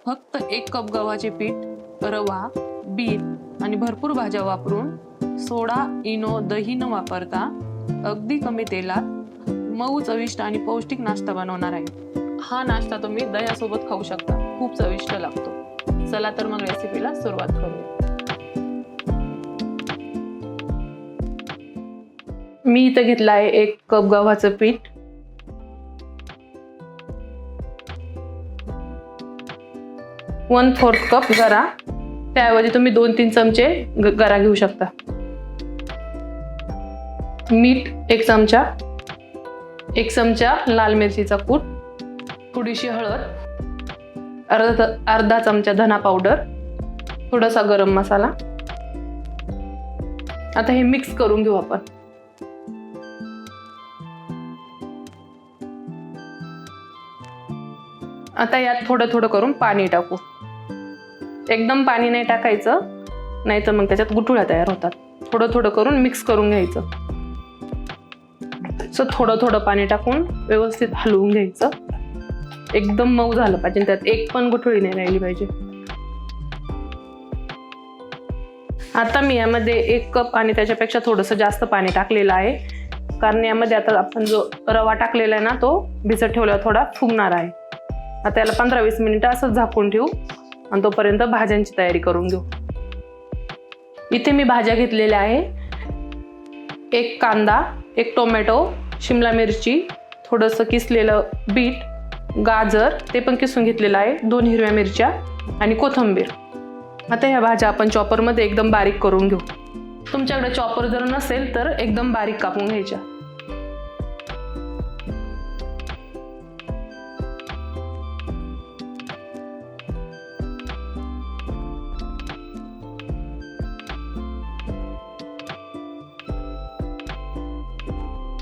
फक्त 1 कप गव्हाचे पीठ, रवा, बीट आणि भरपूर भाज्या वापरून सोडा, इनो, दही न वापरता अगदी कमी तेलात मऊ, चविष्ट आणि पौष्टिक नाश्ता बनवणार आहे. हा नाश्ता तुम्ही दह्यासोबत खाऊ शकता. खूप चविष्ट लागतो. चला तर मग रेसिपीला सुरुवात करूया. मी इथं घेतलं आहे 1 कप गव्हाचं पीठ, 1/4 कप गरा, त्याऐवजी तुम्ही 2-3 चमचे गरा घेऊ शकता. मीठ 1 चमचा, 1 चमचा लाल मिरचीचा कूट, थोडीशी हळद, अर्धा चमचा धना पावडर, थोडासा गरम मसाला. आता हे मिक्स करून घेऊ आपण. आता यात थोडं थोडं करून पाणी टाकू. एकदम पाणी नाही टाकायचं, नाही तर मग त्याच्यात गुठळ्या तयार होतात. थोडं थोडं करून मिक्स करून घ्यायचं. सो थोडं थोडं पाणी टाकून व्यवस्थित हलवून घ्यायचं. एकदम मऊ झालं पाहिजे, त्यात एक पण गुठळी नाही राहिली पाहिजे. आता मी यामध्ये 1 कप आणि त्याच्यापेक्षा थोडंसं जास्त पाणी टाकलेलं आहे, कारण यामध्ये आता आपण जो रवा टाकलेला आहे ना, तो भिजत ठेवल्यावर थोडा फुगणार आहे. आता याला 15-20 मिनिटं असं झाकून ठेवू आणि तोपर्यंत भाज्यांची तयारी करून घेऊ. इथे मी भाज्या घेतलेल्या आहे. 1 कांदा, 1 टोमॅटो, शिमला मिरची, थोडंसं किसलेलं बीट, गाजर ते पण किसून घेतलेलं आहे, 2 हिरव्या मिरच्या आणि कोथिंबीर. आता ह्या भाज्या आपण चॉपरमध्ये एकदम बारीक करून घेऊ. तुमच्याकडे चॉपर जर नसेल तर एकदम बारीक कापून घ्यायच्या.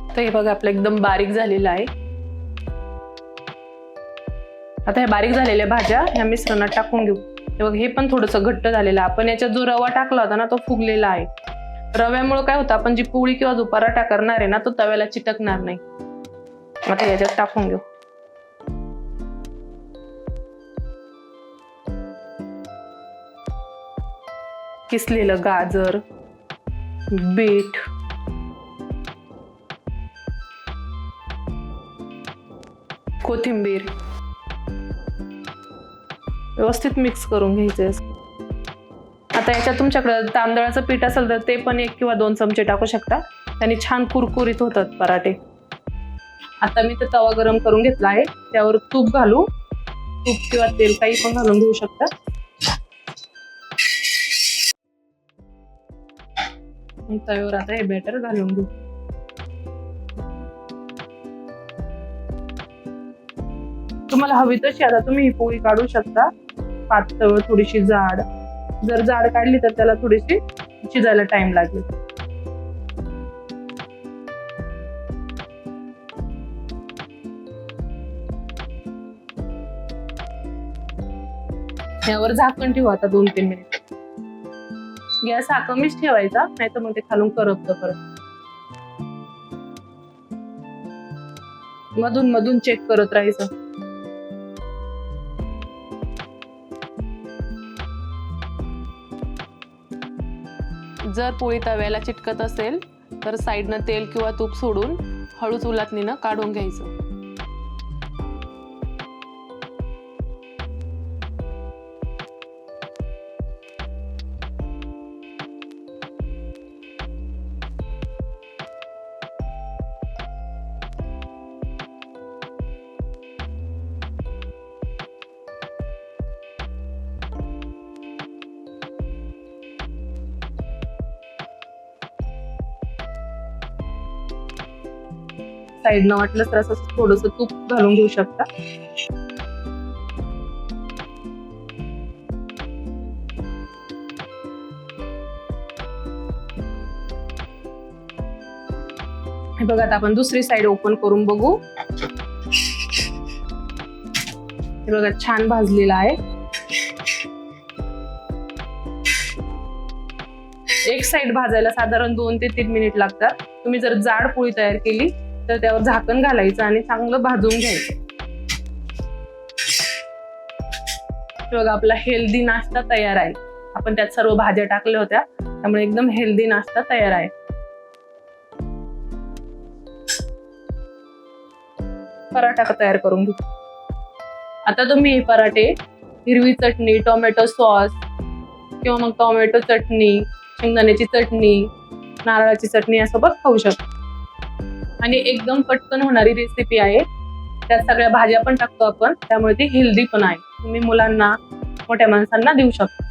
तर हे बघा आपलं एकदम बारीक झालेलं आहे. आता ह्या बारीक झालेल्या भाज्या ह्या मिश्रणात टाकून घेऊ. हे बघ, हे पण थोडंसं घट्ट झालेलं आहे. आपण याच्यात जो रवा टाकला होता ना, तो फुगलेला आहे. रव्यामुळे काय होतं, आपण जी पोळी किंवा जो पराठा करणार आहे ना, तो तव्याला चिटकणार नाही. आता याच्यात टाकून घेऊ. किसलेलं गाजर, बीट, कोथिंबीर व्यवस्थित मिक्स करून घ्यायचे. आता याच्यात तुमच्याकडे तांदळाचं पीठ असेल तर ते पण 1 किंवा 2 चमचे टाकू शकता. त्याने छान कुरकुरीत होतात पराठे. आता मी ते तवा गरम करून घेतला आहे, त्यावर तूप घालू. तूप किंवा तेल काही पण घालून घेऊ शकता. तव्यावर आता हे बॅटर घालून घेऊ. तुम्हाला हवी तशी आता तुम्ही ही पोळी काढू शकता, पातळ, थोडीशी जाड. जर जाड काढली तर त्याला थोडीशी शिजायला टाइम लागेल. यावर झाकण ठेवू आता 2-3 मिनिट. गॅस हा कमीच ठेवायचा, नाही तर मग ते खालून करपतं परत. मधून मधून चेक करत राहायचं. जर पोळी तव्याला चिटकत असेल तर साईडनं तेल किंवा तूप सोडून हळूच उलटणीनं काढून घ्यायचं. साईडनं वाटलं तर असं थोडंसं तूप घालून घेऊ शकता. हे बघा, आता आपण दुसरी साईड ओपन करून बघू. हे बघा, छान भाजलेला आहे. एक साईड भाजायला साधारण 2 ते 3 मिनिट लागतात. तुम्ही जर जाड पोळी तयार केली तर त्यावर झाकण घालायचं आणि चांगलं भाजून घ्यायचं. हे बघा आपला हेल्दी नाश्ता तयार आहे. आपण त्यात सर्व भाज्या टाकल्या होत्या त्यामुळे एकदम हेल्दी नाश्ता तयार आहे. पराठा तयार करून घेऊ. आता तुम्ही हे पराठे हिरवी चटणी, टोमॅटो सॉस किंवा मग टोमॅटो चटणी, शेंगदाण्याची चटणी, नारळाची चटणी यासोबत खाऊ शकता. आणि एकदम पटकन होणारी रेसिपी आहे. त्यात सगळ्या भाज्या पण टाकतो आपण त्यामुळे ती हेल्दी पण आहे. तुम्ही मुलांना, मोठ्या माणसांना देऊ शकता.